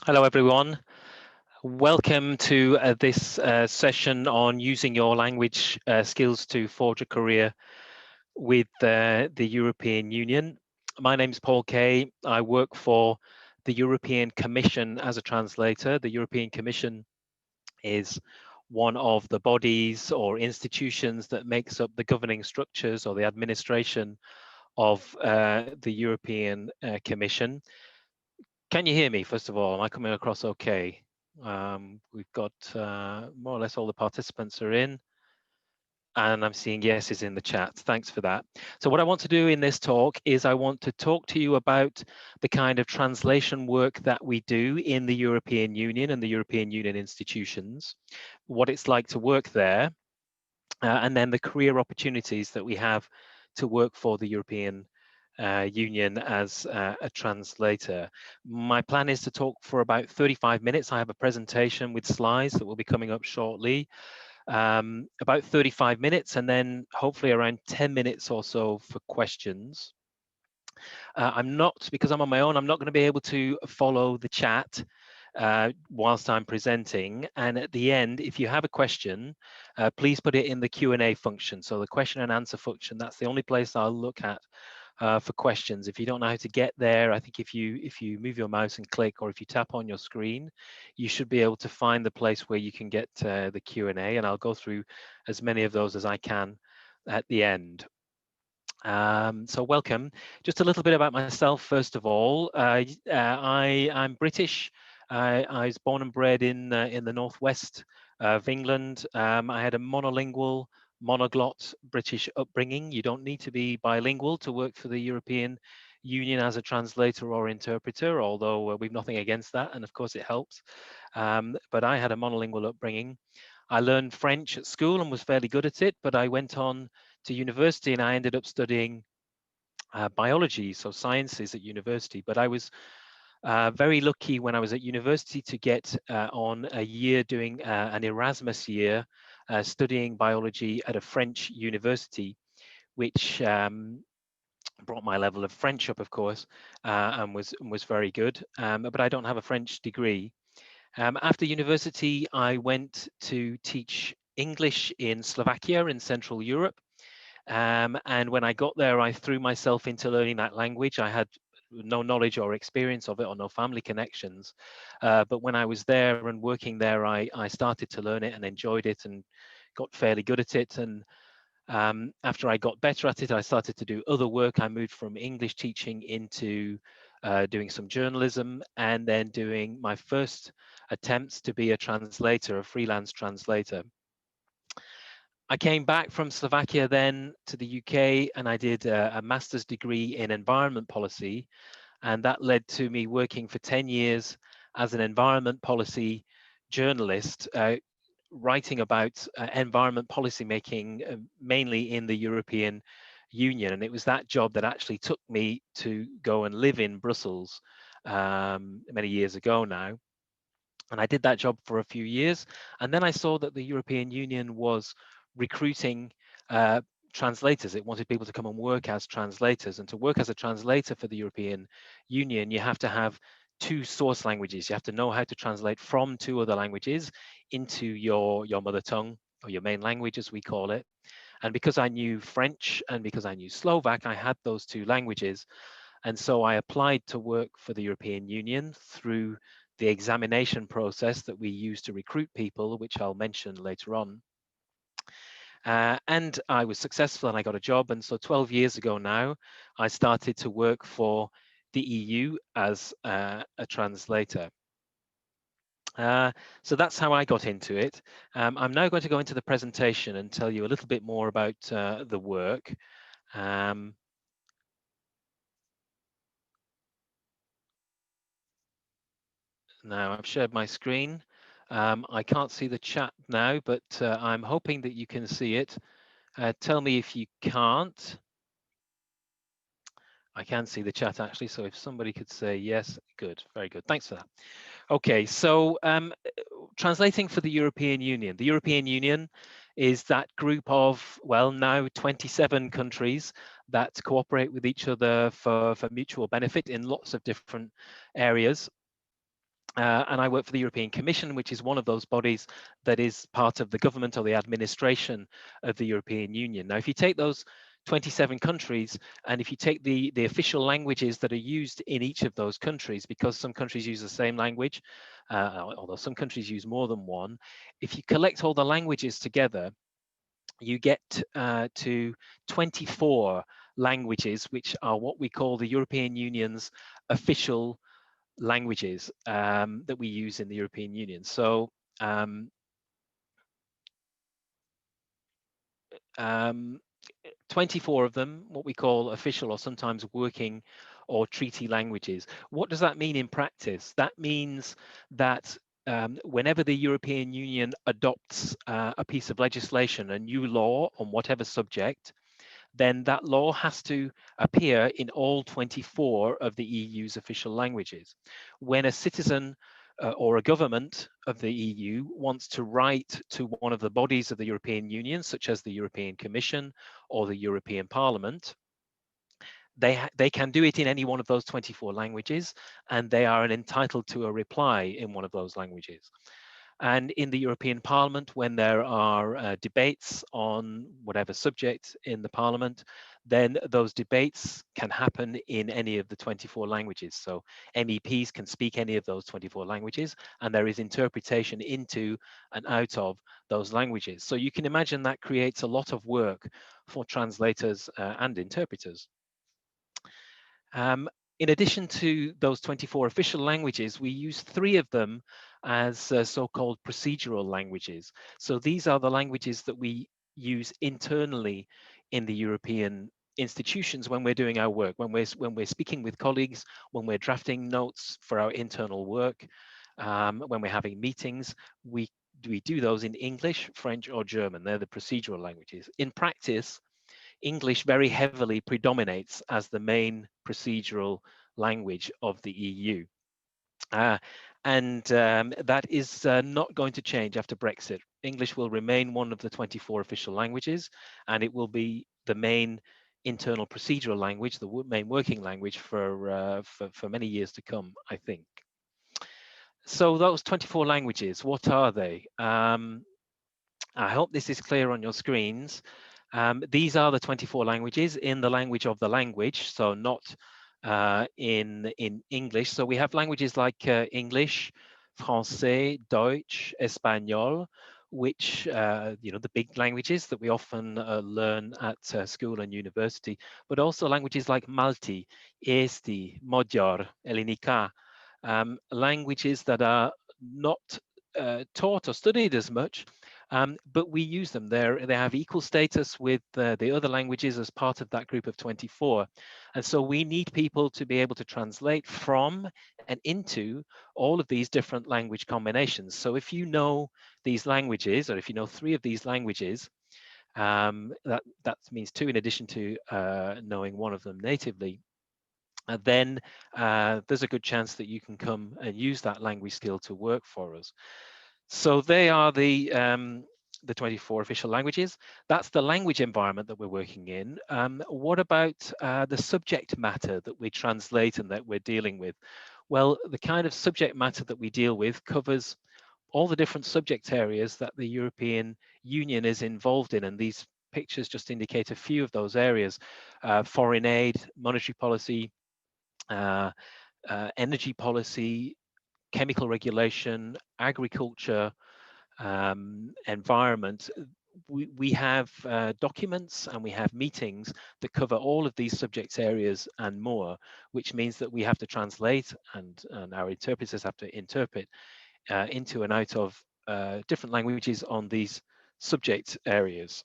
Hello, everyone. Welcome to this session on using your language skills to forge a career with the European Union. My name is Paul Kaye. I work for the European Commission as a translator. The European Commission is one of the bodies or institutions that makes up the governing structures or the administration of the European Commission. Can you hear me, first of all? Am I coming across okay? We've got more or less all the participants are in, and I'm seeing yeses in the chat. Thanks for that. So what I want to do in this talk is I want to talk to you about the kind of translation work that we do in the European Union and the European Union institutions, what it's like to work there, and then the career opportunities that we have to work for the European Union as a translator. My plan is to talk for about 35 minutes. I have a presentation with slides that will be coming up shortly, about 35 minutes, and then hopefully around 10 minutes or so for questions. I'm not, because I'm on my own, I'm not going to be able to follow the chat whilst I'm presenting. And at the end, if you have a question, please put it in the Q&A function. So the question and answer function, that's the only place I'll look at for questions. If you don't know how to get there, I think if you move your mouse and click, or if you tap on your screen, you should be able to find the place where you can get the Q&A, and I'll go through as many of those as I can at the end. So welcome. Just a little bit about myself, first of all. I'm British. I was born and bred in the northwest of England. I had a monolingual, monoglot British upbringing. You don't need to be bilingual to work for the European Union as a translator or interpreter, although we've nothing against that, and of course it helps. But I had a monolingual upbringing. I learned French at school and was fairly good at it, but I went on to university and I ended up studying biology, so sciences at university. But I was very lucky when I was at university to get on a year doing an Erasmus year studying biology at a French university, which brought my level of French up, of course, and was very good. But I don't have a French degree. After university, I went to teach English in Slovakia in Central Europe. And when I got there, I threw myself into learning that language. I had no knowledge or experience of it or no family connections. But when I was there and working there, I started to learn it and enjoyed it and got fairly good at it. And after I got better at it, I started to do other work. I moved from English teaching into doing some journalism, and then doing my first attempts to be a translator, a freelance translator. I came back from Slovakia then to the UK, and I did a master's degree in environment policy, and that led to me working for 10 years as an environment policy journalist, writing about environment policy making, mainly in the European Union. And it was that job that actually took me to go and live in Brussels many years ago now. And I did that job for a few years. And then I saw that the European Union was recruiting translators. It wanted people to come and work as translators. And to work as a translator for the European Union, you have to have two source languages. You have to know how to translate from two other languages into your mother tongue, or your main language, as we call it. And because I knew French and because I knew Slovak, I had those two languages. And so I applied to work for the European Union through the examination process that we use to recruit people, which I'll mention later on. And I was successful and I got a job. And so 12 years ago now, I started to work for the EU as a translator. So that's how I got into it. I'm now going to go into the presentation and tell you a little bit more about the work. Now I've shared my screen. I can't see the chat now, but I'm hoping that you can see it. Tell me if you can't. I can see the chat actually, so if somebody could say yes, good, very good. Thanks for that. Okay, so translating for the European Union. The European Union is that group of, well, now 27 countries that cooperate with each other for mutual benefit in lots of different areas. and I work for the European Commission, which is one of those bodies that is part of the government or the administration of the European Union. Now, if you take those 27 countries, and if you take the official languages that are used in each of those countries, because some countries use the same language, although some countries use more than one, if you collect all the languages together, you get to 24 languages, which are what we call the European Union's official languages that we use in the European Union. So um, um, 24 of them, what we call official or sometimes working or treaty languages. What does that mean in practice? That means that whenever the European Union adopts a piece of legislation, a new law on whatever subject, then that law has to appear in all 24 of the EU's official languages. When a citizen or a government of the EU wants to write to one of the bodies of the European Union, such as the European Commission or the European Parliament, they can do it in any one of those 24 languages, and they are entitled to a reply in one of those languages. And in the European Parliament, when there are debates on whatever subject in the Parliament, then those debates can happen in any of the 24 languages. So MEPs can speak any of those 24 languages, and there is interpretation into and out of those languages. So you can imagine that creates a lot of work for translators and interpreters. In addition to those 24 official languages, we use 3 of them as so-called procedural languages. So these are the languages that we use internally in the European institutions when we're doing our work, when we're speaking with colleagues, when we're drafting notes for our internal work, when we're having meetings, we do those in English, French, or German. They're the procedural languages. In practice, English very heavily predominates as the main procedural language of the EU. And that is not going to change after Brexit. English will remain one of the 24 official languages, and it will be the main internal procedural language, the main working language for many years to come, I think. So those 24 languages, what are they? I hope this is clear on your screens. These are the 24 languages in the language of the language, so not in English. So we have languages like English, Français, Deutsch, Espanol, which, the big languages that we often learn at school and university, but also languages like Malti, Eesti, Magyar, Ellinika, languages that are not taught or studied as much, but we use them. They have equal status with the other languages as part of that group of 24. And so we need people to be able to translate from and into all of these different language combinations. So if you know these languages, or if you know 3 of these languages, that means 2 in addition to knowing one of them natively, then there's a good chance that you can come and use that language skill to work for us. So they are the 24 official languages. That's the language environment that we're working in. What about the subject matter that we translate and that we're dealing with? Well, the kind of subject matter that we deal with covers all the different subject areas that the European Union is involved in, and these pictures just indicate a few of those areas: foreign aid, monetary policy, energy policy, chemical regulation, agriculture, environment. We have documents and we have meetings that cover all of these subject areas and more, which means that we have to translate and our interpreters have to interpret into and out of different languages on these subject areas.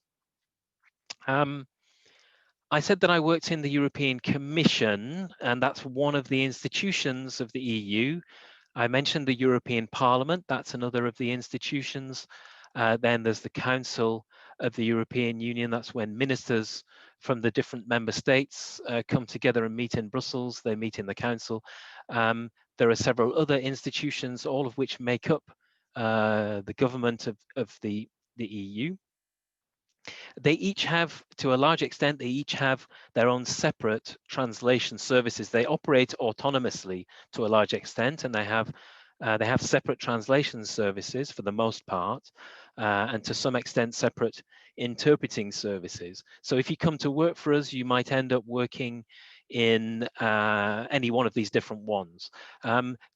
I said that I worked in the European Commission, and that's one of the institutions of the EU. I mentioned the European Parliament, that's another of the institutions. Then there's the Council of the European Union, that's when ministers from the different member states come together and meet in Brussels, they meet in the Council. There are several other institutions, all of which make up the government of the EU. They each have, to a large extent, they each have their own separate translation services. They operate autonomously to a large extent, and they have They have separate translation services for the most part, and to some extent separate interpreting services. So if you come to work for us, you might end up working in any one of these different ones.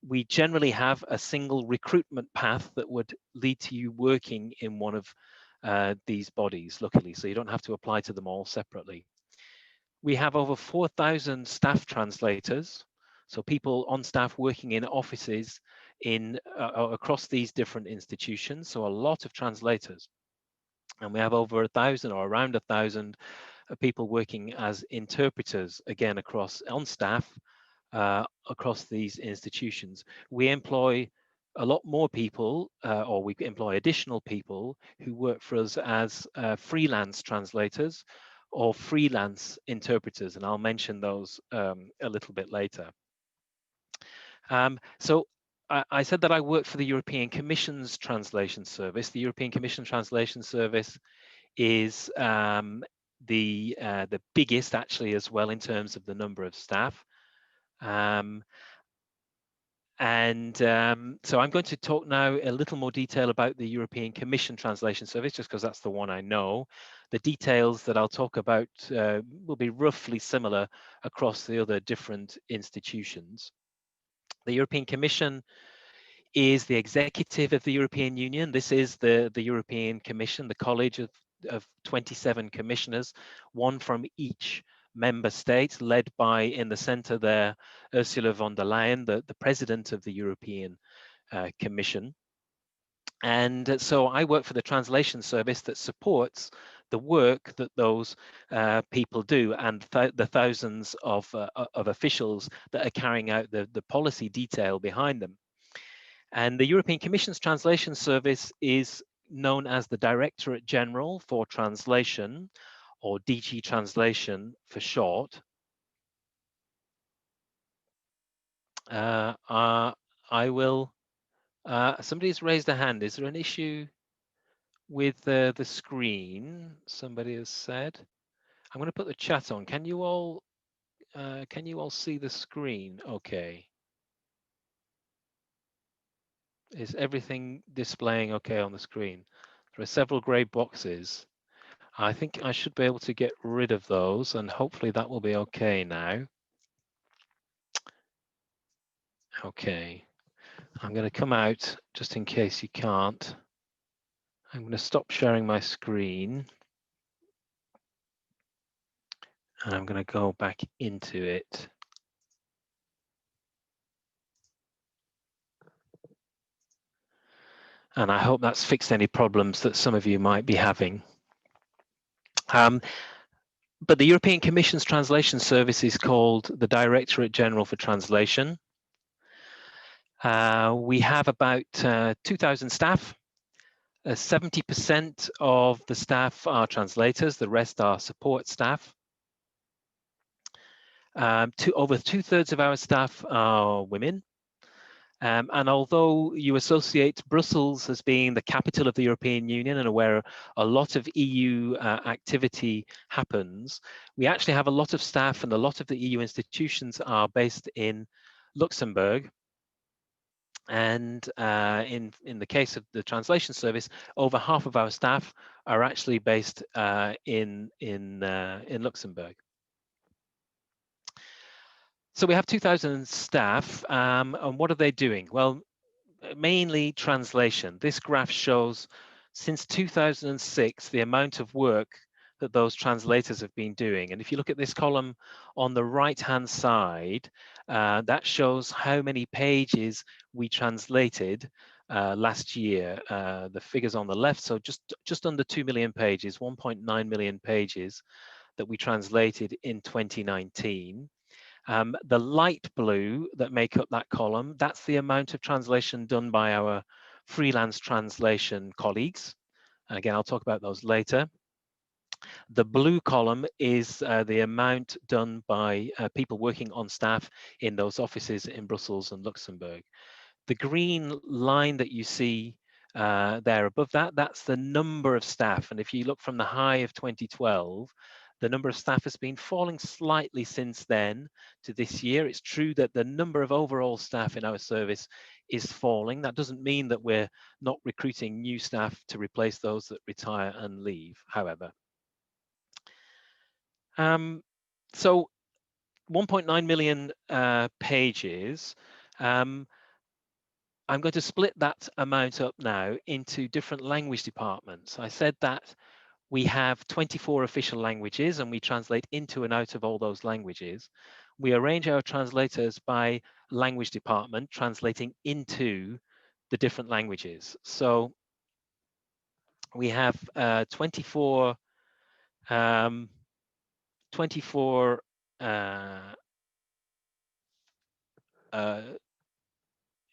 We generally have a single recruitment path that would lead to you working in one of these bodies, luckily, so you don't have to apply to them all separately. We have over 4,000 staff translators, so people on staff working in offices in across these different institutions, so a lot of translators. And we have over 1,000 or around 1,000 people working as interpreters, again, across on staff across these institutions. We employ a lot more people, or we employ additional people who work for us as freelance translators or freelance interpreters, and I'll mention those a little bit later. So I said that I work for the European Commission's translation service. The European Commission translation service is the biggest, actually, as well, in terms of the number of staff. So I'm going to talk now a little more detail about the European Commission Translation Service, just because that's the one I know. The details that I'll talk about will be roughly similar across the other different institutions. The European Commission is the executive of the European Union. This is the European Commission, the college of 27 commissioners, one from each member state, led by, in the center there, Ursula von der Leyen, the president of the European Commission. And so I work for the translation service that supports the work that those people do, and the thousands of officials that are carrying out the policy detail behind them. And the European Commission's translation service is known as the Directorate-General for Translation, or DG Translation for short. Somebody's raised a hand. Is there an issue with the screen? Somebody has said. I'm going to put the chat on. Can you all see the screen? Okay. Is everything displaying okay on the screen? There are several grey boxes. I think I should be able to get rid of those, and hopefully that will be okay now. Okay, I'm going to come out just in case you can't. I'm going to stop sharing my screen, and I'm going to go back into it. And I hope that's fixed any problems that some of you might be having. But the European Commission's translation service is called the Directorate-General for Translation. We have about 2,000 staff. 70% of the staff are translators, the rest are support staff. Over 2/3 of our staff are women. And although you associate Brussels as being the capital of the European Union and where a lot of EU activity happens, we actually have a lot of staff, and a lot of the EU institutions are based in Luxembourg. And in the case of the translation service, over half of our staff are actually based in Luxembourg. So we have 2,000 staff, and what are they doing? Well, mainly translation. This graph shows since 2006 the amount of work that those translators have been doing. And if you look at this column on the right-hand side, that shows how many pages we translated last year. The figures on the left, so just under 2 million pages, 1.9 million pages that we translated in 2019. The light blue that make up that column, that's the amount of translation done by our freelance translation colleagues. And again, I'll talk about those later. The blue column is the amount done by people working on staff in those offices in Brussels and Luxembourg. The green line that you see there above that, that's the number of staff. And if you look from the high of 2012, the number of staff has been falling slightly since then to this year. It's true that the number of overall staff in our service is falling. That doesn't mean that we're not recruiting new staff to replace those that retire and leave, however. So 1.9 million pages. I'm going to split that amount up now into different language departments. I said that we have 24 official languages and we translate into and out of all those languages. We arrange our translators by language department, translating into the different languages. So we have 24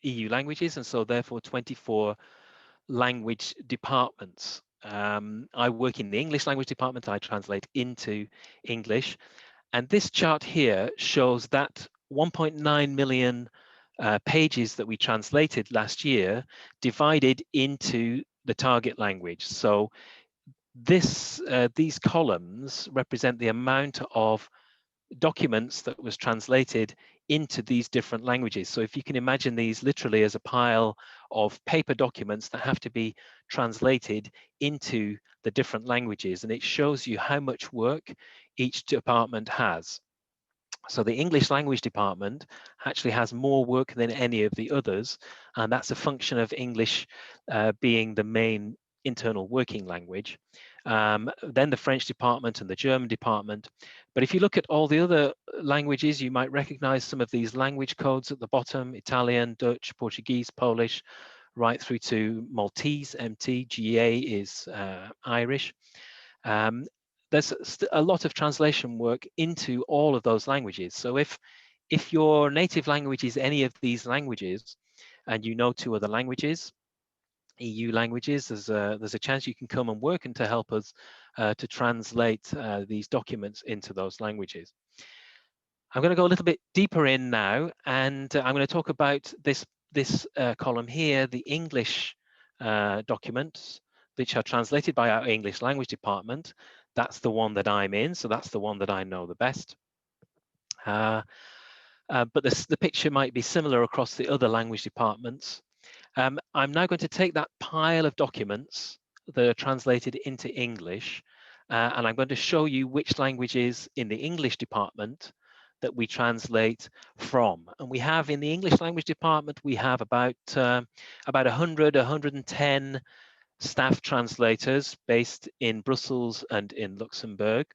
EU languages, and so therefore 24 language departments. I work in the English language department. I translate into English. And this chart here shows that 1.9 million pages that we translated last year divided into the target language. So these columns represent the amount of documents that was translated into these different languages. So if you can imagine these literally as a pile of paper documents that have to be translated into the different languages, and it shows you how much work each department has. So the English language department actually has more work than any of the others, and that's a function of English being the main internal working language. Then the French department and the German department. But if you look at all the other languages, you might recognize some of these language codes at the bottom: Italian, Dutch, Portuguese, Polish, right through to Maltese, MT, GA is Irish. There's a lot of translation work into all of those languages. So if your native language is any of these languages and you know 2 other languages, EU languages, there's a chance you can come and work and to help us to translate these documents into those languages. I'm going to go a little bit deeper in now, and I'm going to talk about this column here, the English documents, which are translated by our English language department. That's the one that I'm in, so that's the one that I know the best. But the picture might be similar across the other language departments. I'm now going to take that pile of documents that are translated into English, and I'm going to show you which languages in the English department that we translate from. And we have in the English language department, we have about 100, 110 staff translators based in Brussels and in Luxembourg.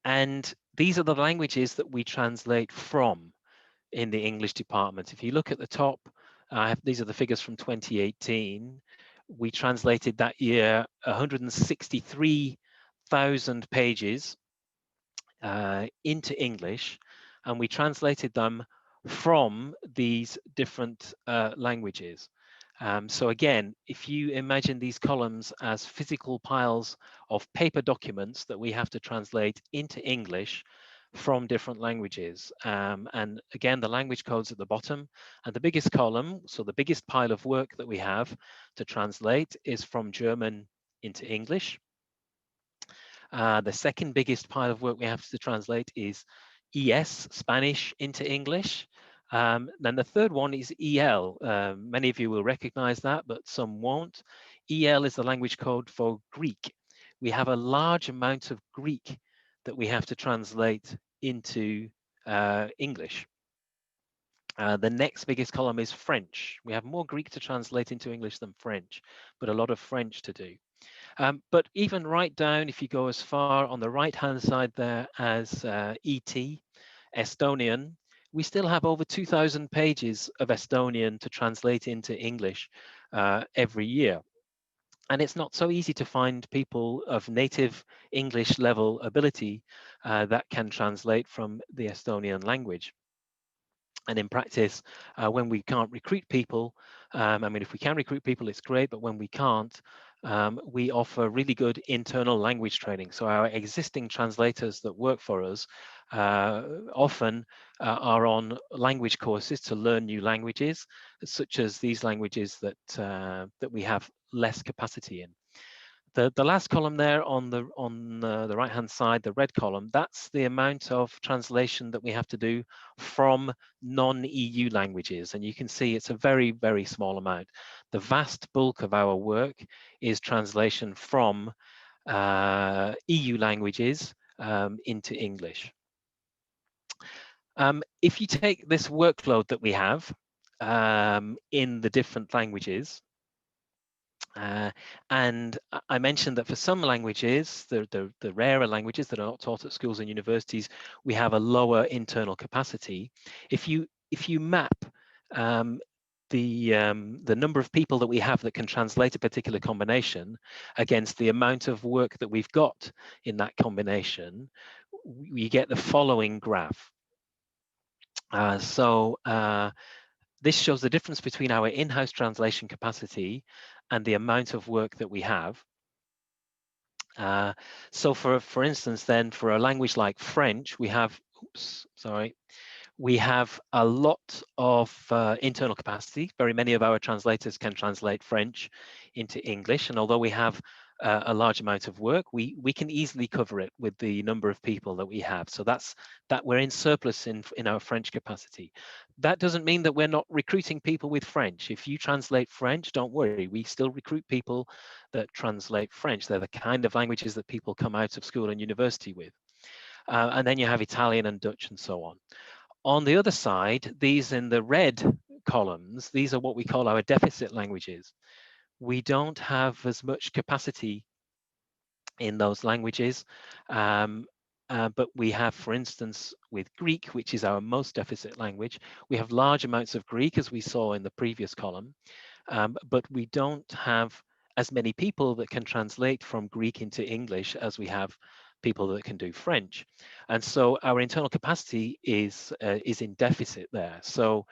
And these are the languages that we translate from in the English department. If you look at the top, these are the figures from 2018. We translated that year 163,000 pages into English, and we translated them from these different languages. So again, if you imagine these columns as physical piles of paper documents that we have to translate into English from different languages. And again, the language codes at the bottom, and the biggest column, so the biggest pile of work that we have to translate is from German into English. The second biggest pile of work we have to translate is ES, Spanish, into English. Then the third one is EL. Many of you will recognize that, but some won't. EL is the language code for Greek. We have a large amount of Greek that we have to translate into English. The next biggest column is French. We have more Greek to translate into English than French, but a lot of French to do. But even right down, if you go as far on the right-hand side there as ET, Estonian, we still have over 2,000 pages of Estonian to translate into English every year. And it's not so easy to find people of native English level ability that can translate from the Estonian language. And in practice, when we can't recruit people, I mean, if we can recruit people, it's great, but when we can't, we offer really good internal language training. So our existing translators that work for us often are on language courses to learn new languages, such as these languages that we have less capacity in. The last column there on the right hand side, the red column, that's the amount of translation that we have to do from non-EU languages, and you can see it's a very small amount. The vast bulk of our work is translation from EU languages into English. If you take this workload that we have in the different languages, and I mentioned that for some languages, the rarer languages that are not taught at schools and universities, we have a lower internal capacity. If you map the number of people that we have that can translate a particular combination against the amount of work that we've got in that combination, we get the following graph. This shows the difference between our in-house translation capacity and the amount of work that we have. So for instance, then for a language like French, we have, we have a lot of internal capacity. Very many of our translators can translate French into English, and although we have a large amount of work, we can easily cover it with the number of people that we have. So that we're in surplus in our French capacity. That doesn't mean that we're not recruiting people with French. If you translate French, don't worry, we still recruit people that translate French. They're the kind of languages that people come out of school and university with. And then you have Italian and Dutch and so on. On the other side, these in the red columns, these are what we call our deficit languages. We don't have as much capacity in those languages, but we have, for instance, with Greek, which is our most deficit language, we have large amounts of Greek, as we saw in the previous column, but we don't have as many people that can translate from Greek into English as we have people that can do French, and so our internal capacity is in deficit there. So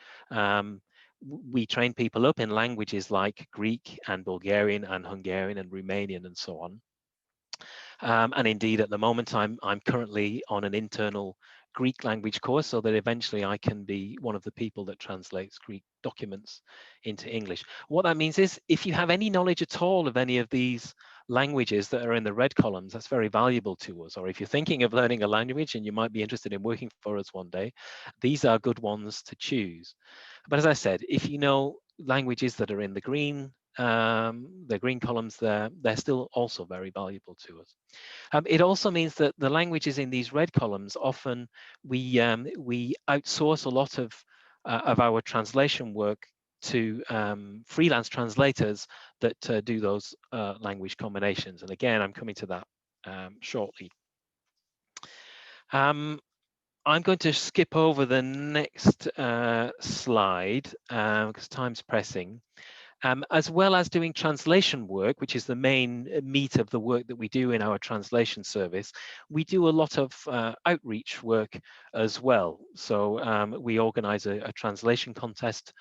we train people up in languages like Greek and Bulgarian and Hungarian and Romanian and so on. And indeed, at the moment, I'm currently on an internal Greek language course, so that eventually I can be one of the people that translates Greek documents into English. What that means is, if you have any knowledge at all of any of these languages that are in the red columns, that's very valuable to us. Or if you're thinking of learning a language and you might be interested in working for us one day, these are good ones to choose. But as I said, if you know languages that are in the green columns there, they're still also very valuable to us. It also means that the languages in these red columns, often we outsource a lot of our translation work to freelance translators that do those language combinations. And again, I'm coming to that shortly. I'm going to skip over the next slide because time's pressing. As well as doing translation work, which is the main meat of the work that we do in our translation service, we do a lot of outreach work as well. So we organize a translation contest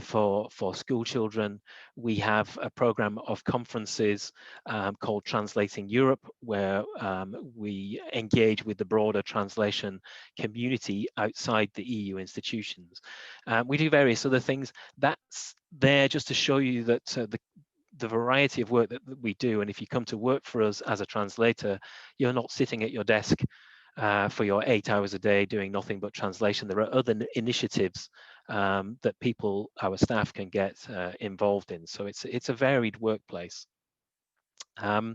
for school children. We have a program of conferences called Translating Europe, where we engage with the broader translation community outside the EU institutions. We do various other things. That's there just to show you that the variety of work that we do. And if you come to work for us as a translator, you're not sitting at your desk for your 8 hours a day doing nothing but translation. There are other initiatives that people, our staff, can get involved in. So it's a varied workplace. So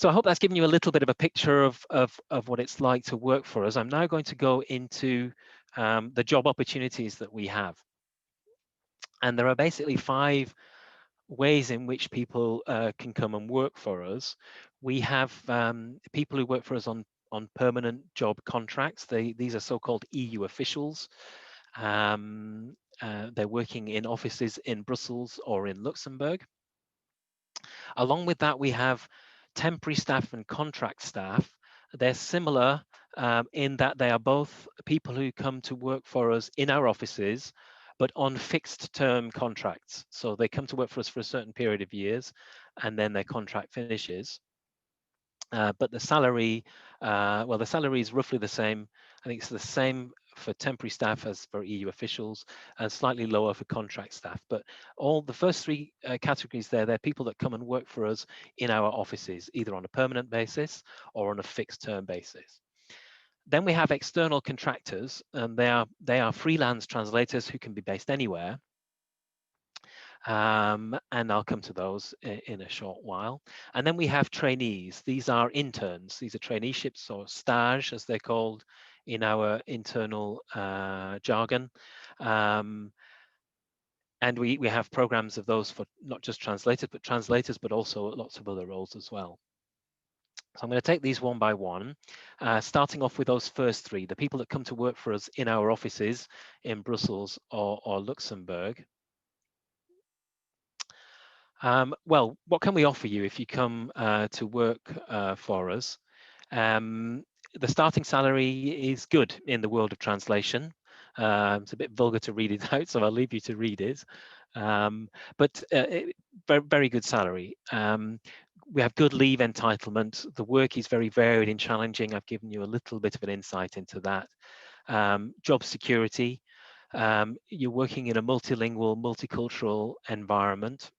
I hope that's given you a little bit of a picture of what it's like to work for us. I'm now going to go into the job opportunities that we have. And there are basically 5 ways in which people can come and work for us. We have people who work for us on permanent job contracts. These are so-called EU officials. They're working in offices in Brussels or in Luxembourg. Along with that, we have temporary staff and contract staff. They're similar in that they are both people who come to work for us in our offices, but on fixed term contracts. So they come to work for us for a certain period of years, and then their contract finishes. But the salary, well, the salary is roughly the same. I think it's the same for temporary staff as for EU officials, and slightly lower for contract staff. But all the first three categories there, they're people that come and work for us in our offices, either on a permanent basis or on a fixed term basis. Then we have external contractors, and they are freelance translators who can be based anywhere. And I'll come to those in a short while. And then we have trainees. These are interns. These are traineeships, or stage as they're called in our internal jargon. And we have programs of those for not just translators, but also lots of other roles as well. So I'm going to take these one by one, starting off with those first three, the people that come to work for us in our offices in Brussels or Luxembourg. Well, what can we offer you if you come to work for us? The starting salary is good in the world of translation. It's a bit vulgar to read it out, so I'll leave you to read it. But very, very good salary. We have good leave entitlement. The work is very varied and challenging. I've given you a little bit of an insight into that. Job security. You're working in a multilingual, multicultural environment.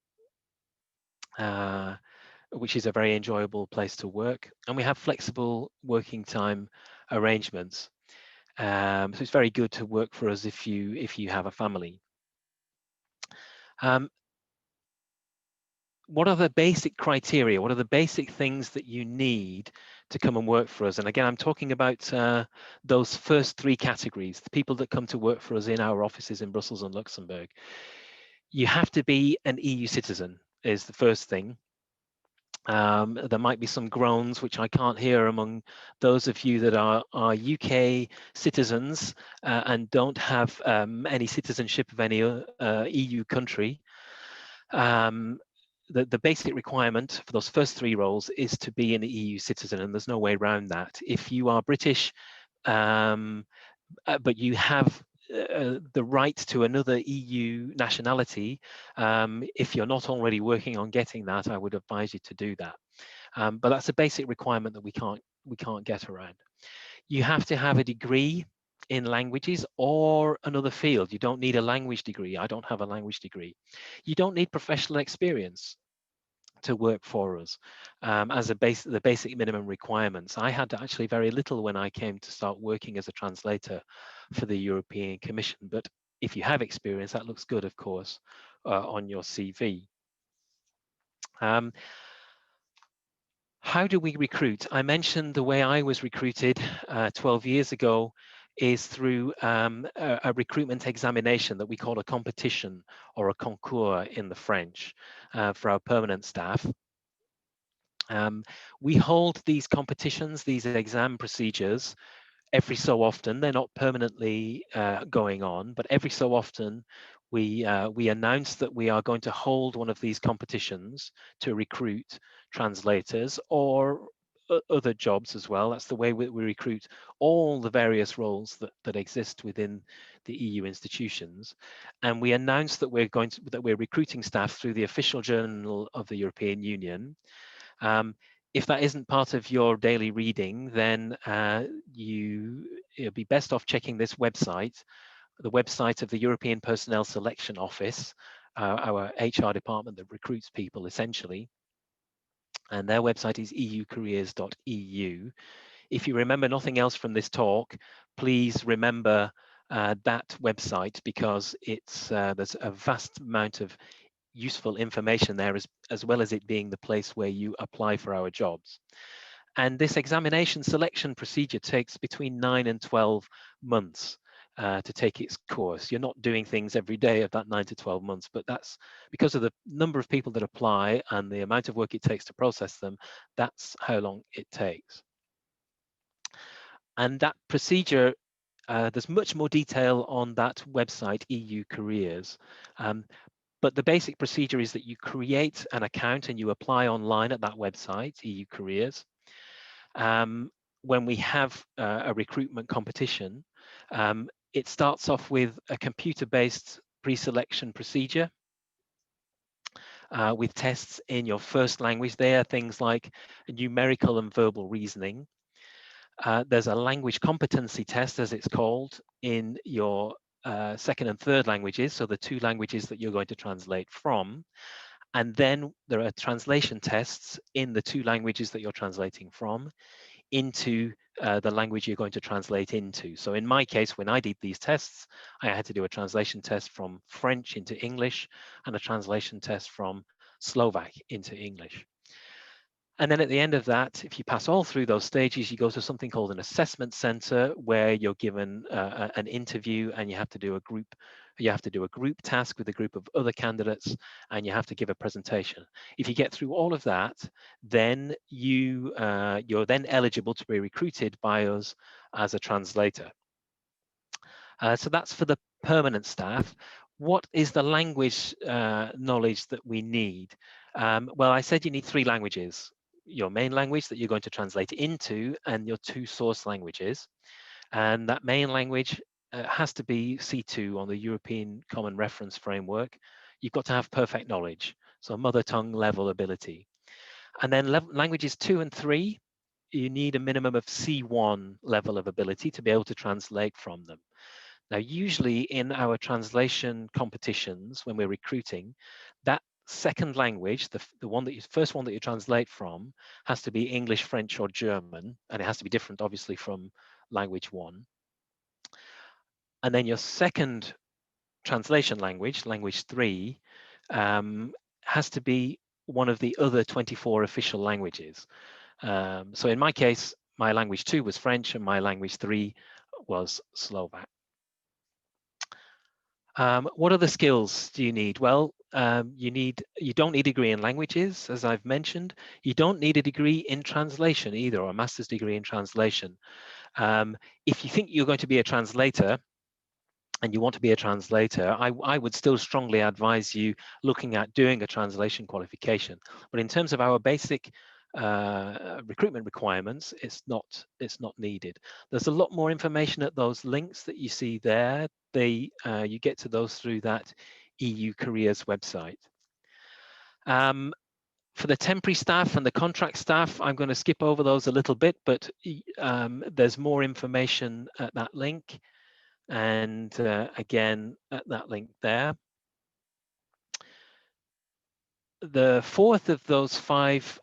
Which is a very enjoyable place to work, and we have flexible working time arrangements. So it's very good to work for us if you have a family. What are the basic criteria? What are the basic things that you need to come and work for us? And again, I'm talking about those first three categories, the people that come to work for us in our offices in Brussels and Luxembourg. You have to be an EU citizen is the first thing. There might be some groans, which I can't hear among those of you that are UK citizens and don't have any citizenship of any EU country. The basic requirement for those first three roles is to be an EU citizen, and there's no way around that. If you are British, but you have the right to another EU nationality, if you're not already working on getting that, I would advise you to do that. But that's a basic requirement that we can't get around. You have to have a degree in languages or another field. You don't need a language degree. I don't have a language degree. You don't need professional experience to work for us as the basic minimum requirements. I had actually very little when I came to start working as a translator for the European Commission, but if you have experience, that looks good, of course, on your CV. How do we recruit? I mentioned the way I was recruited 12 years ago is through a recruitment examination that we call a competition, or a concours in the French, for our permanent staff. We hold these competitions, these exam procedures, every so often. They're not permanently going on, but every so often we announce that we are going to hold one of these competitions to recruit translators or other jobs as well. That's the way we recruit all the various roles that exist within the EU institutions. And we announce that we're recruiting staff through the official journal of the European Union. If that isn't part of your daily reading, then it'll be best off checking this website, the website of the European Personnel Selection Office, our HR department that recruits people essentially. And their website is eucareers.eu. If you remember nothing else from this talk, please remember that website, because there's a vast amount of useful information there, as well as it being the place where you apply for our jobs. And this examination selection procedure takes between 9 and 12 months to take its course. You're not doing things every day of that 9 to 12 months, but that's because of the number of people that apply and the amount of work it takes to process them. That's how long it takes. And that procedure, there's much more detail on that website, EU Careers. But the basic procedure is that you create an account and you apply online at that website, EU Careers. When we have a recruitment competition, it starts off with a computer-based pre-selection procedure with tests in your first language. They are things like numerical and verbal reasoning. There's a language competency test, as it's called, in your second and third languages, so the two languages that you're going to translate from. And then there are translation tests in the two languages that you're translating from into the language you're going to translate into. So in my case, when I did these tests, I had to do a translation test from French into English and a translation test from Slovak into English. And then at the end of that, if you pass all through those stages, you go to something called an assessment center, where you're given an interview, and you have to do a group task with a group of other candidates, and you have to give a presentation. If you get through all of that, then you're then eligible to be recruited by us as a translator. So that's for the permanent staff. What is the language knowledge that we need? Well, I said you need 3 languages: your main language that you're going to translate into, and your 2 source languages. And that main language has to be C2 on the European Common Reference Framework. You've got to have perfect knowledge, so mother tongue level ability. And then languages 2 and 3, you need a minimum of C1 level of ability to be able to translate from them. Now, usually in our translation competitions, when we're recruiting, that second language, the first one that you translate from, has to be English, French, or German, and it has to be different, obviously, from language 1. And then your second translation language, language 3, has to be one of the other 24 official languages. So in my case, my language 2 was French, and my language 3 was Slovak. What other skills do you need? Well, you don't need a degree in languages, as I've mentioned. You don't need a degree in translation either, or a master's degree in translation. If you think you're going to be a translator and you want to be a translator, I would still strongly advise you looking at doing a translation qualification. But in terms of our basic recruitment requirements, it's not needed. There's a lot more information at those links that you see there. You get to those through that EU Careers website. For the temporary staff and the contract staff, I'm going to skip over those a little bit, but there's more information at that link, and again at that link there. The fourth of those 5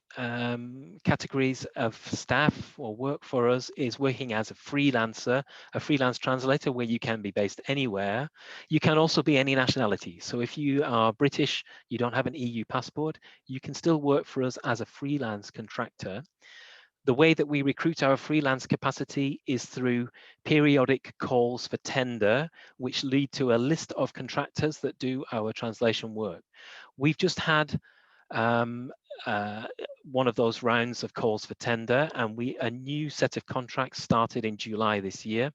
categories of staff or work for us is working as a freelancer, a freelance translator, where you can be based anywhere. You can also be any nationality. So if you are British, you don't have an EU passport, you can still work for us as a freelance contractor. The way that we recruit our freelance capacity is through periodic calls for tender, which lead to a list of contractors that do our translation work. We've just had one of those rounds of calls for tender, and a new set of contracts started in July this year.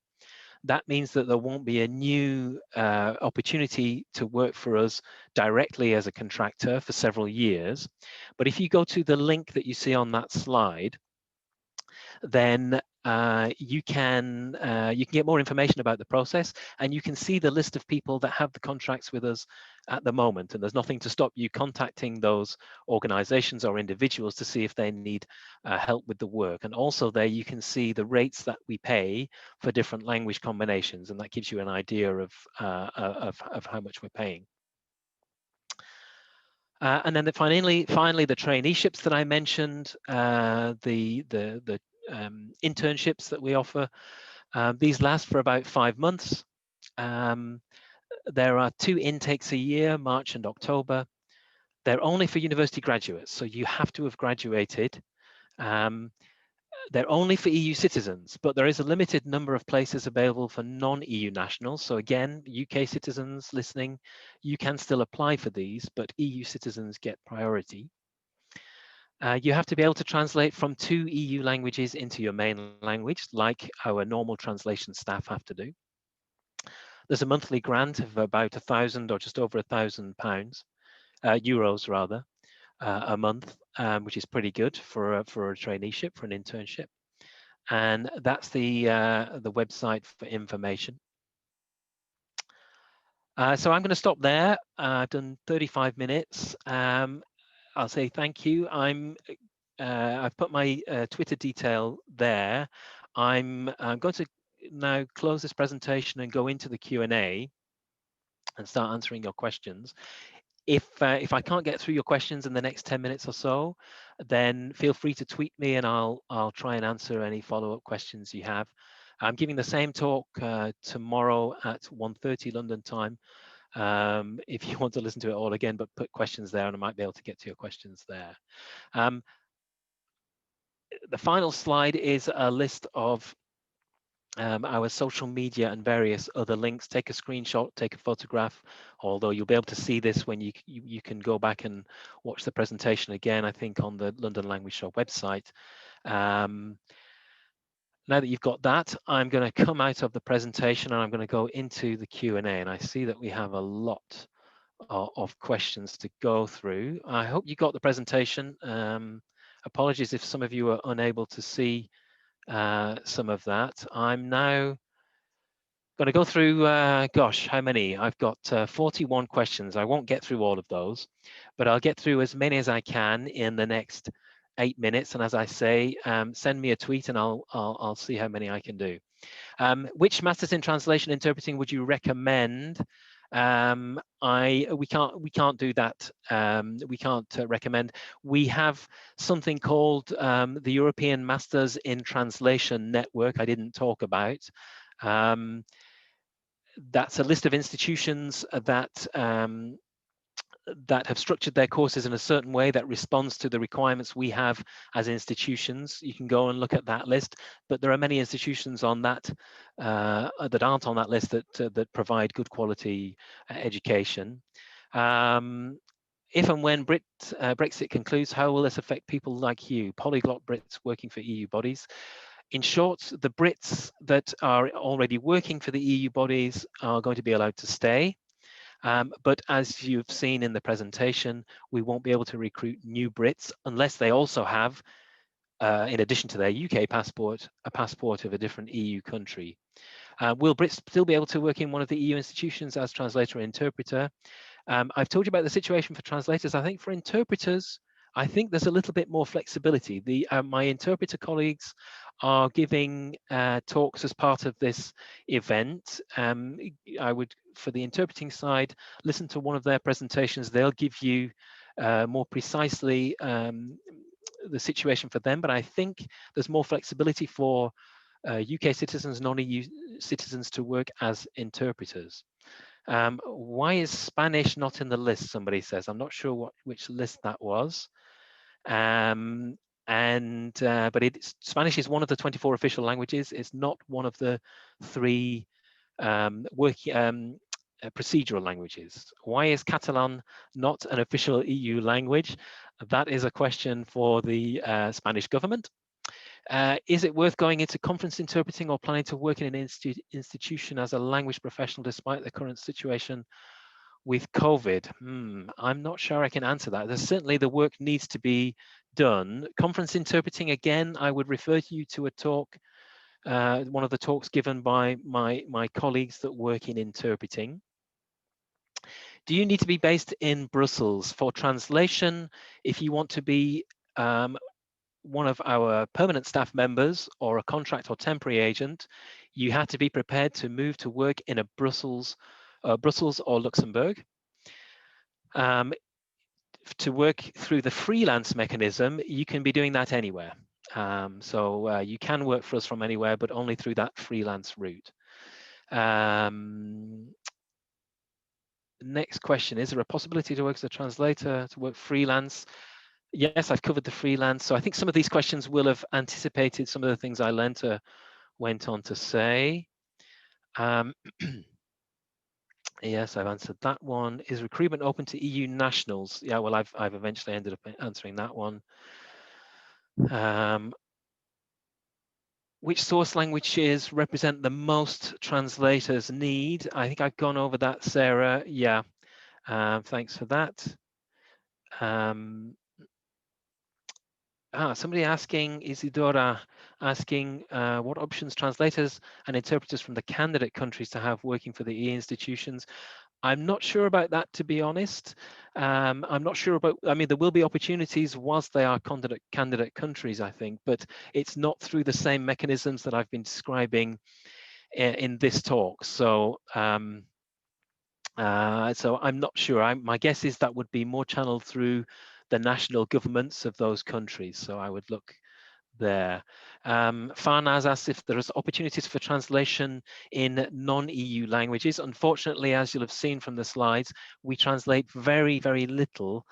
That means that there won't be a new opportunity to work for us directly as a contractor for several years. But if you go to the link that you see on that slide, then you can get more information about the process, and you can see the list of people that have the contracts with us at the moment. And there's nothing to stop you contacting those organizations or individuals to see if they need help with the work. And also there you can see the rates that we pay for different language combinations, and that gives you an idea of how much we're paying. And then finally, the traineeships that I mentioned, the internships that we offer. These last for about 5 months. There are 2 intakes a year, March and October. They're only for university graduates, so you have to have graduated. They're only for EU citizens, but there is a limited number of places available for non-EU nationals. So again, UK citizens listening, you can still apply for these, but EU citizens get priority. You have to be able to translate from 2 EU languages into your main language, like our normal translation staff have to do. There's a monthly grant of about 1,000 or just over €1,000, euros rather, a month, which is pretty good for a traineeship, for an internship. And that's the website for information. So I'm going to stop there. I've done 35 minutes. I'll say thank you. I've put my Twitter detail there. I'm going to now close this presentation and go into the Q&A and start answering your questions. If I can't get through your questions in the next 10 minutes or so, then feel free to tweet me and I'll try and answer any follow-up questions you have. I'm giving the same talk tomorrow at 1:30 London time. If you want to listen to it all again, but put questions there and I might be able to get to your questions there. The final slide is a list of our social media and various other links. Take a screenshot, take a photograph, although you'll be able to see this when you can go back and watch the presentation again, I think, on the London Language Show website. Now that you've got that, I'm going to come out of the presentation and I'm going to go into the Q&A, and I see that we have a lot of questions to go through. I hope you got the presentation. Apologies if some of you are unable to see some of that. I'm now going to go through, gosh, how many? I've got 41 questions. I won't get through all of those, but I'll get through as many as I can in the next 8 minutes. And as I say, send me a tweet and I'll see how many I can do. Which Masters in Translation Interpreting would you recommend? We can't do that. We can't recommend. We have something called the European Masters in Translation Network. I didn't talk about. That's a list of institutions that that have structured their courses in a certain way that responds to the requirements we have as institutions. You can go and look at that list, but there are many institutions on that that aren't on that list that provide good quality education. If and when Brexit concludes, how will this affect people like you, polyglot Brits working for EU bodies? In short, the Brits that are already working for the EU bodies are going to be allowed to stay. But as you've seen in the presentation, we won't be able to recruit new Brits unless they also have, in addition to their UK passport, a passport of a different EU country. Will Brits still be able to work in one of the EU institutions as translator or interpreter? I've told you about the situation for translators. I think for interpreters, I think there's a little bit more flexibility. My interpreter colleagues are giving talks as part of this event. I would, for the interpreting side, listen to one of their presentations. They'll give you more precisely the situation for them, but I think there's more flexibility for UK citizens, non-EU citizens to work as interpreters. Why is Spanish not in the list? Somebody says. I'm not sure which list that was. But Spanish is one of the 24 official languages. It's not one of the 3 procedural languages. Why is Catalan not an official EU language? That is a question for the Spanish government. Is it worth going into conference interpreting or planning to work in an institution as a language professional despite the current situation with COVID? I'm not sure I can answer that. There's certainly the work needs to be done. Conference interpreting, again, I would refer you to a talk, one of the talks given by my colleagues that work in interpreting. Do you need to be based in Brussels? For translation, if you want to be one of our permanent staff members or a contract or temporary agent, you have to be prepared to move to work in a Brussels or Luxembourg. To work through the freelance mechanism, you can be doing that anywhere. So you can work for us from anywhere, but only through that freelance route. Next question, is there a possibility to work as a translator, to work freelance? Yes, I've covered the freelance. So I think some of these questions will have anticipated some of the things Ilenta went on to say. Yes, I've answered that one. Is recruitment open to EU nationals? Yeah, well, I've eventually ended up answering that one. Which source languages represent the most translators' need? I think I've gone over that, Sarah. Yeah, thanks for that. Somebody asking, Isidora asking, what options translators and interpreters from the candidate countries to have working for the EU institutions? I'm not sure about that, to be honest. I'm not sure about, I mean, there will be opportunities whilst they are candidate countries, I think, but it's not through the same mechanisms that I've been describing in this talk. So, so I'm not sure. My guess is that would be more channeled through the national governments of those countries. So I would look there. Farnaz asks if there is opportunities for translation in non-EU languages. Unfortunately, as you'll have seen from the slides, we translate very, very little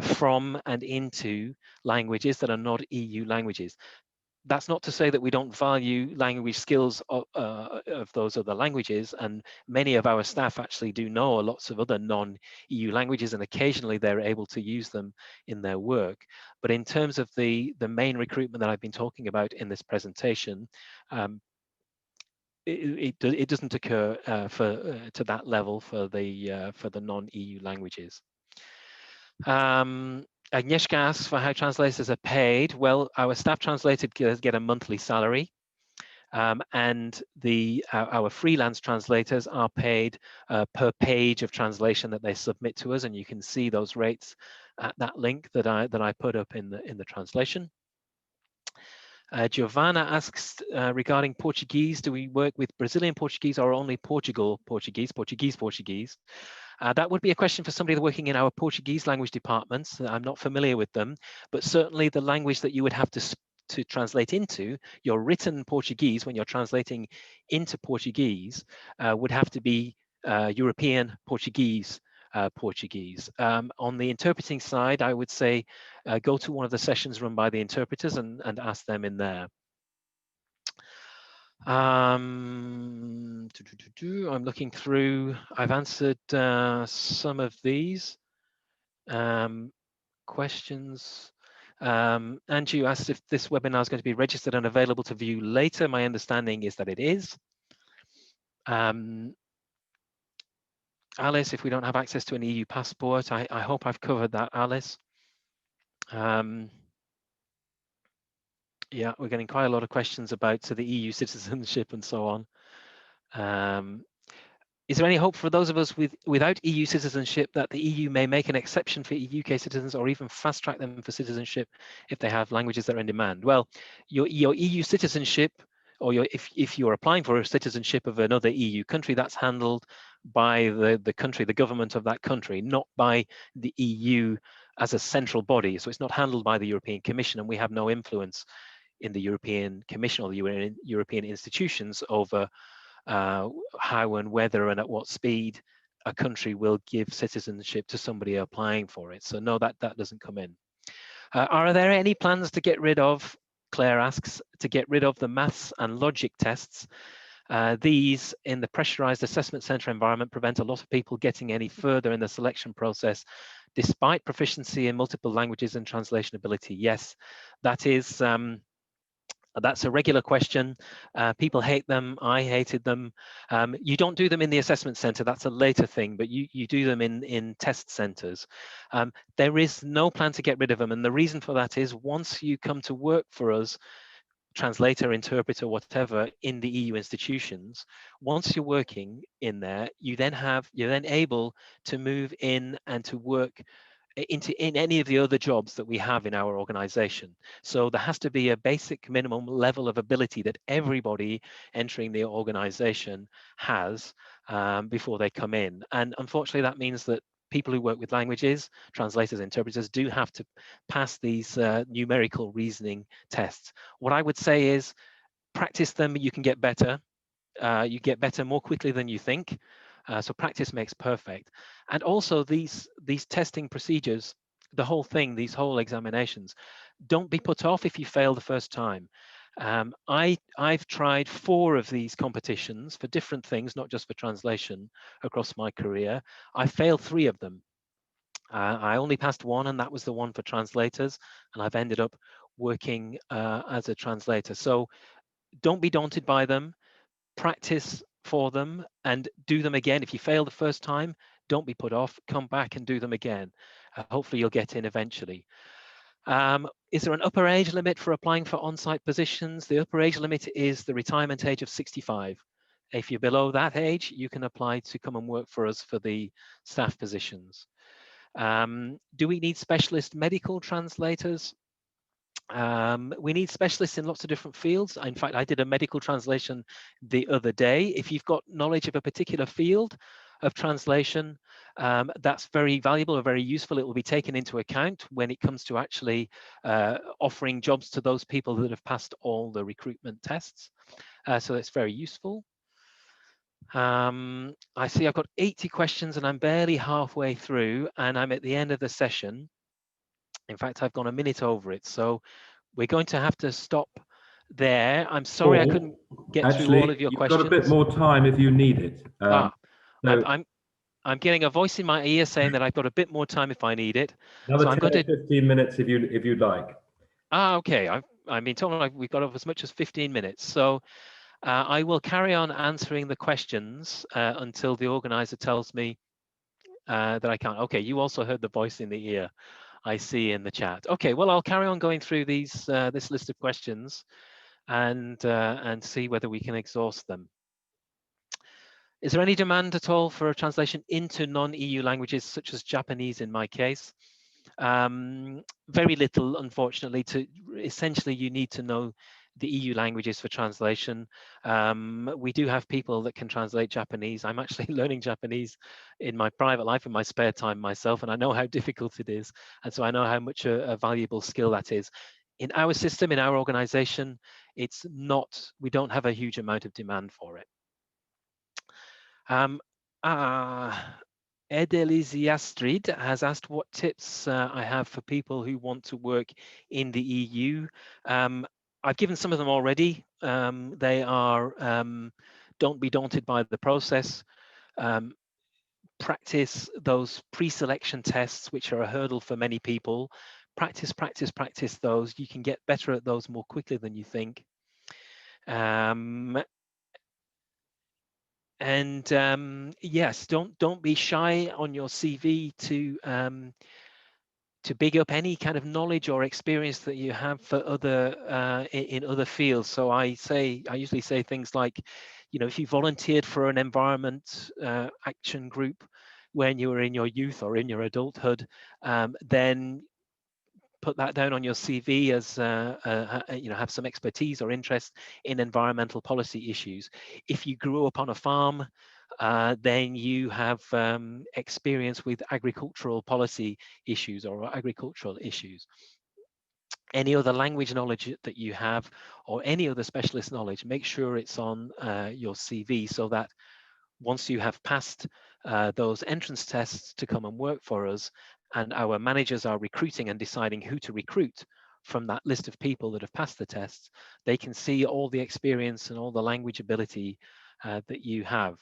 from and into languages that are not EU languages. That's not to say that we don't value language skills of those other languages, and many of our staff actually do know lots of other non-EU languages, and occasionally they're able to use them in their work. But in terms of the main recruitment that I've been talking about in this presentation, it doesn't occur to that level for the non-EU languages. Agnieszka asks for how translators are paid. Well, our staff translators get a monthly salary, and our freelance translators are paid per page of translation that they submit to us, and you can see those rates at that link that I put up in the translation. Giovanna asks regarding Portuguese, do we work with Brazilian Portuguese or only Portuguese? That would be a question for somebody working in our Portuguese language departments. I'm not familiar with them, but certainly the language that you would have to translate into, your written Portuguese, when you're translating into Portuguese, would have to be European Portuguese. On the interpreting side, I would say go to one of the sessions run by the interpreters and ask them in there. I'm looking through, I've answered some of these questions. Andrew asked if this webinar is going to be registered and available to view later. My understanding is that it is. Alice, if we don't have access to an EU passport, I hope I've covered that, Alice. Yeah, we're getting quite a lot of questions about the EU citizenship and so on. Is there any hope for those of us without EU citizenship that the EU may make an exception for UK citizens or even fast track them for citizenship if they have languages that are in demand? Well, your EU citizenship, or if you're applying for a citizenship of another EU country, that's handled by the country, the government of that country, not by the EU as a central body. So it's not handled by the European Commission, and we have no influence in the European Commission or the European institutions over how and whether and at what speed a country will give citizenship to somebody applying for it. So no, that doesn't come in. Are there any plans to get rid of, Claire asks, to get rid of the maths and logic tests? These, in the pressurized assessment center environment, prevent a lot of people getting any further in the selection process, despite proficiency in multiple languages and translation ability. Yes, that is, that's a regular question. People hate them. I hated them. You don't do them in the assessment center. That's a later thing, but you do them in test centers. There is no plan to get rid of them. And the reason for that is once you come to work for us, translator, interpreter, whatever, in the EU institutions, once you're working in there, you're then able to move in and to work in any of the other jobs that we have in our organization. So there has to be a basic minimum level of ability that everybody entering the organization has before they come in. And unfortunately, that means that people who work with languages, translators, interpreters, do have to pass these numerical reasoning tests. What I would say is practice them, you can get better. You get better more quickly than you think. So practice makes perfect. And also these testing procedures, the whole thing, these whole examinations, don't be put off if you fail the first time. I've tried 4 of these competitions for different things, not just for translation, across my career. I failed 3 of them. I only passed 1, and that was the one for translators, and I've ended up working as a translator. So don't be daunted by them. Practice for them and do them again. If you fail the first time, don't be put off, come back and do them again. Hopefully you'll get in eventually. Is there an upper age limit for applying for on-site positions? The upper age limit is the retirement age of 65. If you're below that age, you can apply to come and work for us for the staff positions. Do we need specialist medical translators? We need specialists in lots of different fields. In fact, I did a medical translation the other day. If you've got knowledge of a particular field of translation, that's very valuable or very useful. It will be taken into account when it comes to actually offering jobs to those people that have passed all the recruitment tests. So it's very useful. I see I've got 80 questions and I'm barely halfway through and I'm at the end of the session. In fact, I've gone a minute over it. So we're going to have to stop there. I'm sorry I couldn't get through all of your you've questions. got a bit more time if you need it. I'm getting a voice in my ear saying that I've got a bit more time if I need it. Another So I'm 10 going or to. 15 minutes if you'd like. Okay. I've been told we've got as much as 15 minutes. So I will carry on answering the questions until the organizer tells me that I can't. Okay, you also heard the voice in the ear, I see in the chat. Okay, well, I'll carry on going through these this list of questions and see whether we can exhaust them. Is there any demand at all for a translation into non-EU languages, such as Japanese in my case? Very little, unfortunately. Essentially, you need to know the EU languages for translation. We do have people that can translate Japanese. I'm actually learning Japanese in my private life, in my spare time myself, and I know how difficult it is. And so I know how much a valuable skill that is. In our system, in our organization, it's not, we don't have a huge amount of demand for it. Edelisiastrid has asked what tips I have for people who want to work in the EU. I've given some of them already. They are, don't be daunted by the process. Practice those pre-selection tests, which are a hurdle for many people. Practice those. You can get better at those more quickly than you think. Yes, don't be shy on your CV to big up any kind of knowledge or experience that you have for other in other fields. So I usually say things like, you know, if you volunteered for an environment action group when you were in your youth or in your adulthood, then put that down on your CV as you know, have some expertise or interest in environmental policy issues. If you grew up on a farm, then you have experience with agricultural policy issues or agricultural issues. Any other language knowledge that you have or any other specialist knowledge, make sure it's on your CV so that once you have passed those entrance tests to come and work for us, and our managers are recruiting and deciding who to recruit from that list of people that have passed the tests, they can see all the experience and all the language ability that you have.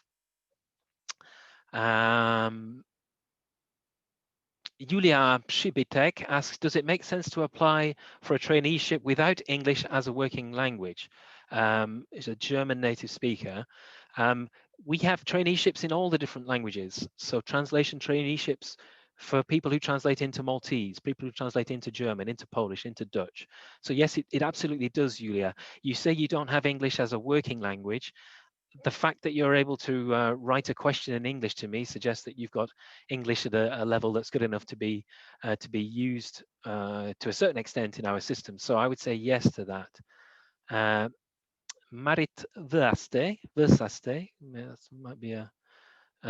Julia Shibitek asks, does it make sense to apply for a traineeship without English as a working language? Is a German native speaker. We have traineeships in all the different languages. So translation traineeships for people who translate into Maltese, people who translate into German, into Polish, into Dutch. So yes, it absolutely does, Julia. You say you don't have English as a working language. The fact that you're able to write a question in English to me suggests that you've got English at a level that's good enough to be used to a certain extent in our system. So I would say yes to that. Marit Versaste, that might be an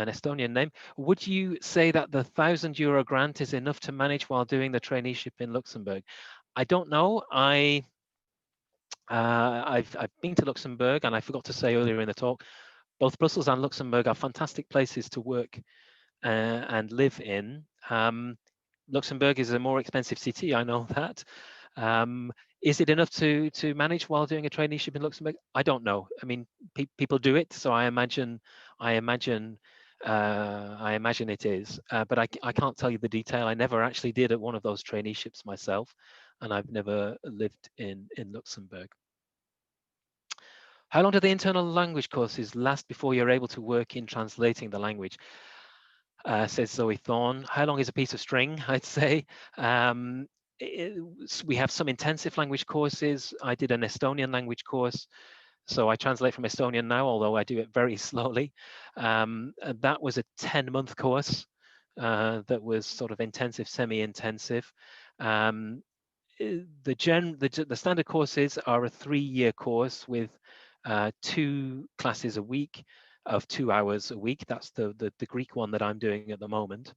Estonian name. Would you say that the €1,000 grant is enough to manage while doing the traineeship in Luxembourg? I don't know. I've been to Luxembourg, and I forgot to say earlier in the talk, both Brussels and Luxembourg are fantastic places to work and live in. Luxembourg is a more expensive city, I know that. Is it enough to manage while doing a traineeship in Luxembourg? I don't know. I mean, people do it, so I imagine it is. But I can't tell you the detail. I never actually did at one of those traineeships myself, and I've never lived in Luxembourg. How long do the internal language courses last before you're able to work in translating the language? Says Zoe Thorne. How long is a piece of string? I'd say. We have some intensive language courses. I did an Estonian language course So I translate from Estonian now, although I do it very slowly. That was a 10-month course that was sort of intensive, semi-intensive. The standard courses are a 3-year course with 2 classes a week of 2 hours a week. That's the Greek one that I'm doing at the moment.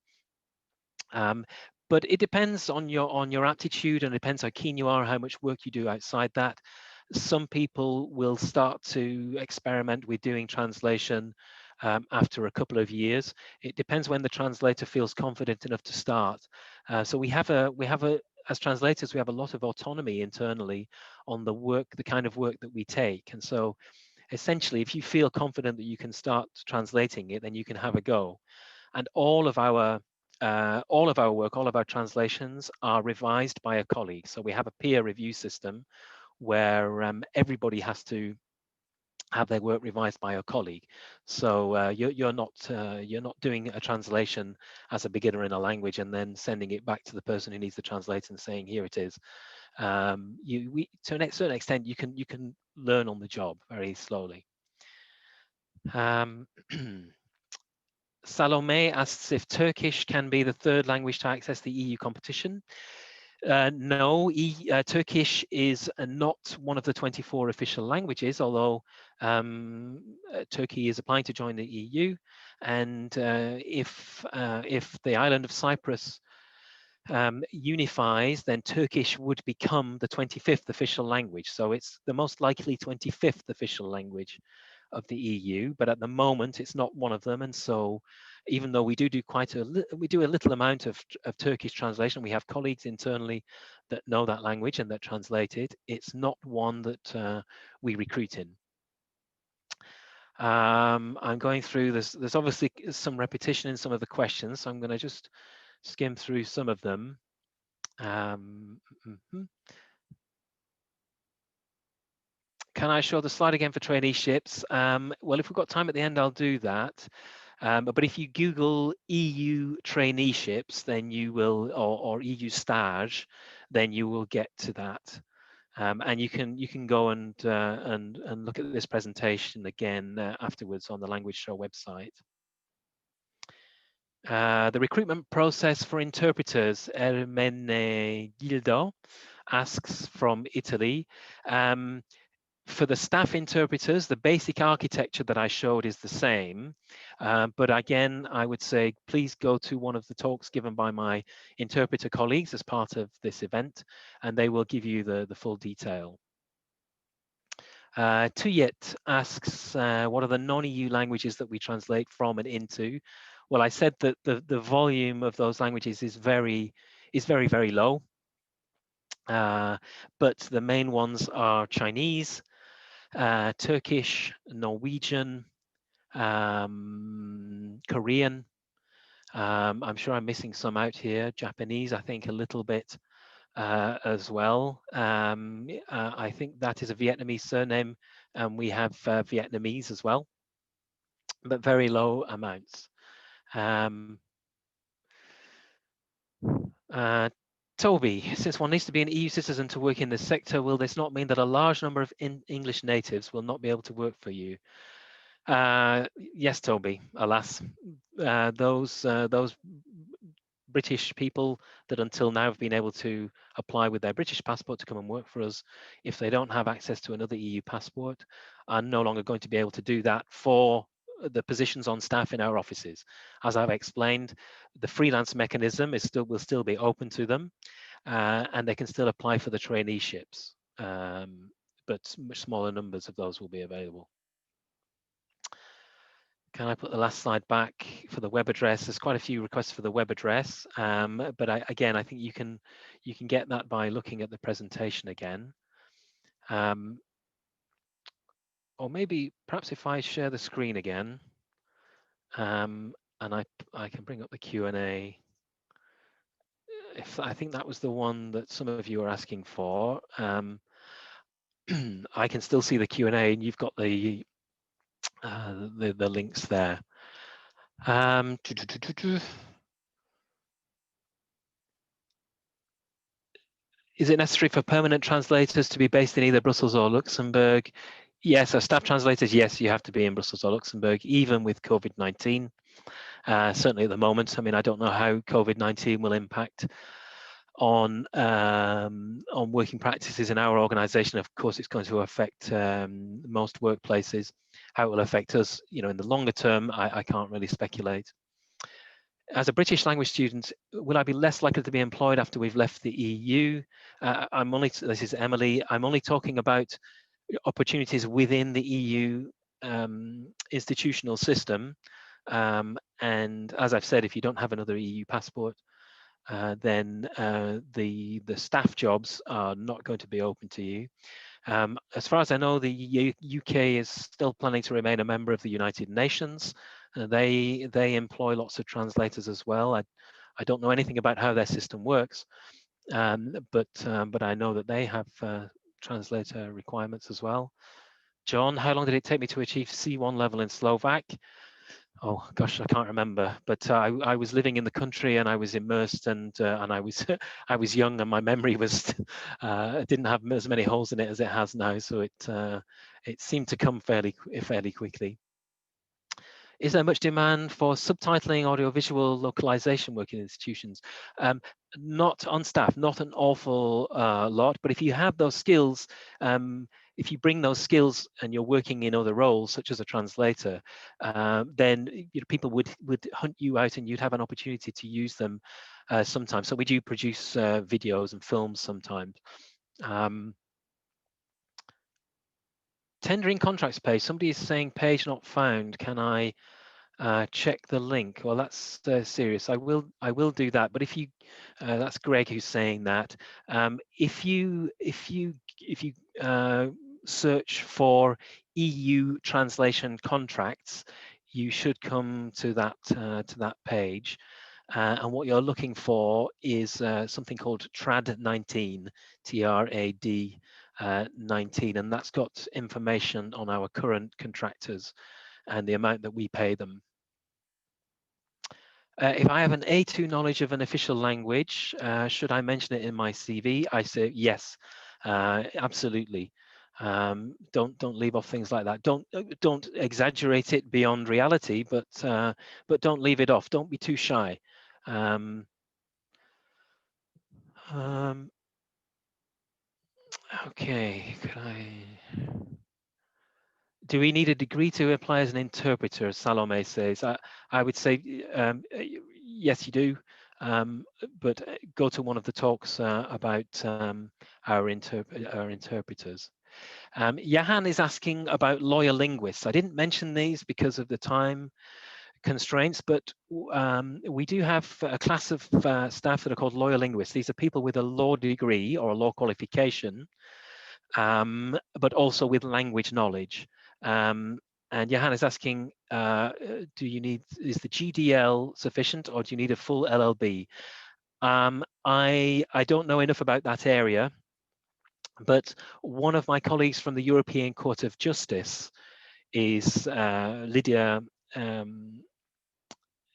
But it depends on your aptitude, and it depends how keen you are, how much work you do outside that. Some people will start to experiment with doing translation after a couple of years. It depends when the translator feels confident enough to start. So as translators, we have a lot of autonomy internally on the kind of work that we take. And so essentially, if you feel confident that you can start translating it, then you can have a go. And all of our work, all of our translations are revised by a colleague. So we have a peer review system where everybody has to have their work revised by a colleague. So you're not doing a translation as a beginner in a language and then sending it back to the person who needs the translation and saying, here it is. To a certain extent, you can learn on the job very slowly. Salome asks if Turkish can be the 3rd language to access the EU competition. No, Turkish is not one of the 24 official languages, although Turkey is applying to join the EU. And if the island of Cyprus unifies, then Turkish would become the 25th official language. So it's the most likely 25th official language of the EU, but at the moment it's not one of them. And so even though we do a little amount of Turkish translation, we have colleagues internally that know that language and that translate it, it's not one that we recruit in. I'm going through this. There's obviously some repetition in some of the questions, so I'm going to just skim through some of them. Can I show the slide again for traineeships? Well, if we've got time at the end, I'll do that. But if you Google EU traineeships, then you will, or EU stage, then you will get to that. And you can go and look at this presentation again afterwards on the Language Show website. The recruitment process for interpreters, Ermenegildo asks from Italy. For the staff interpreters, the basic architecture that I showed is the same. But again, I would say, please go to one of the talks given by my interpreter colleagues as part of this event, and they will give you the full detail. Tuyet asks, what are the non-EU languages that we translate from and into? Well, I said that the volume of those languages is very, very low. But the main ones are Chinese, Turkish, Norwegian, Korean. I'm sure I'm missing some out here. Japanese, I think a little bit as well. I think that is a Vietnamese surname, and we have Vietnamese as well, but very low amounts. Toby, since one needs to be an EU citizen to work in this sector, will this not mean that a large number of English natives will not be able to work for you? Yes, Toby, alas. Those British people that until now have been able to apply with their British passport to come and work for us, if they don't have access to another EU passport, are no longer going to be able to do that for the positions on staff in our offices. As I've explained, the freelance mechanism will still be open to them, and they can still apply for the traineeships, but much smaller numbers of those will be available. Can I put the last slide back for the web address? There's quite a few requests for the web address, but again, I think you can get that by looking at the presentation again. Or maybe perhaps if I share the screen again, and I can bring up the Q&A. I think that was the one that some of you are asking for. I can still see the Q&A, and you've got the links there. Is it necessary for permanent translators to be based in either Brussels or Luxembourg? Yes, so staff translators, yes, you have to be in Brussels or Luxembourg, even with COVID-19. Certainly at the moment. I mean, I don't know how COVID-19 will impact on working practices in our organisation. Of course, it's going to affect most workplaces. How it will affect us, in the longer term, I can't really speculate. As a British language student, will I be less likely to be employed after we've left the EU? This is Emily, I'm only talking about opportunities within the EU institutional system. And as I've said, if you don't have another EU passport, then the staff jobs are not going to be open to you. As far as I know, the UK is still planning to remain a member of the United Nations. They employ lots of translators as well. I don't know anything about how their system works, but I know that they have translator requirements as well. John, how long did it take me to achieve C1 level in Slovak? Oh gosh, I can't remember. But I was living in the country and I was immersed, and I was I was young, and my memory was didn't have as many holes in it as it has now. So it seemed to come fairly quickly. Is there much demand for subtitling, audiovisual localization work in institutions? Not on staff, not an awful lot, but if you have those skills, if you bring those skills and you're working in other roles, such as a translator, then people would hunt you out and you'd have an opportunity to use them sometimes. So we do produce videos and films sometimes. Tendering contracts page. Somebody is saying page not found. Can I check the link? Well, that's serious. I will do that. But if you, that's Greg who's saying that. If you search for EU translation contracts, you should come to that page. And what you're looking for is something called TRAD 19, TRAD 19, and that's got information on our current contractors and the amount that we pay them. If I have an A2 knowledge of an official language, should I mention it in my CV? I say yes, absolutely. Don't leave off things like that. Don't exaggerate it beyond reality, but don't leave it off. Don't be too shy. Okay, do we need a degree to apply as an interpreter? Salome says. I would say yes, you do. But go to one of the talks about our interpreters. Jahan is asking about lawyer linguists. I didn't mention these because of the time constraints, but we do have a class of staff that are called lawyer linguists. These are people with a law degree or a law qualification, but also with language knowledge. And Johan is asking, is the GDL sufficient, or do you need a full LLB? I don't know enough about that area, but one of my colleagues from the European Court of Justice is Lydia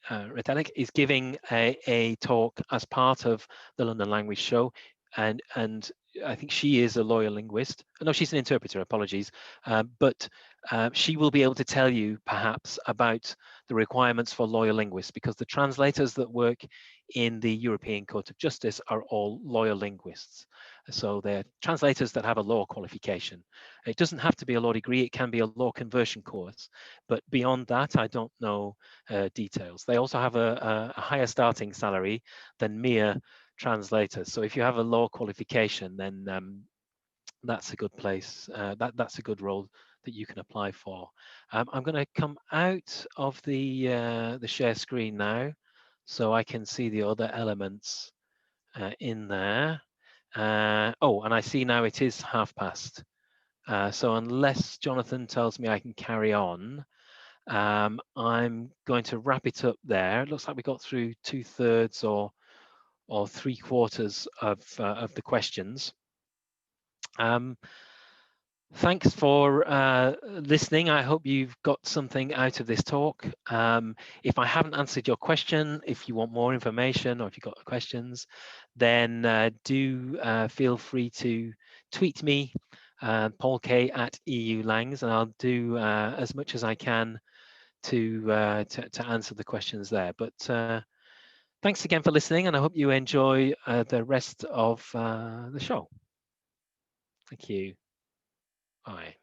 Retelik, is giving a talk as part of the London Language Show, and I think she is a lawyer linguist. No, she's an interpreter, apologies. But she will be able to tell you perhaps about the requirements for lawyer linguists, because the translators that work in the European Court of Justice are all lawyer linguists. So they're translators that have a law qualification. It doesn't have to be a law degree, it can be a law conversion course. But beyond that, I don't know details. They also have a higher starting salary than mere translators. So if you have a law qualification, then that's a good place. That's a good role that you can apply for. I'm going to come out of the share screen now, so I can see the other elements in there. Oh, and I see now it is past. So unless Jonathan tells me I can carry on, I'm going to wrap it up there. It looks like we got through 2/3 or 3/4 of the questions. Thanks for listening. I hope you've got something out of this talk. If I haven't answered your question, if you want more information or if you've got questions, then do feel free to tweet me Paul Kaye at EU Langs, and I'll do as much as I can to answer the questions there. But thanks again for listening, and I hope you enjoy the rest of the show. Thank you. Bye.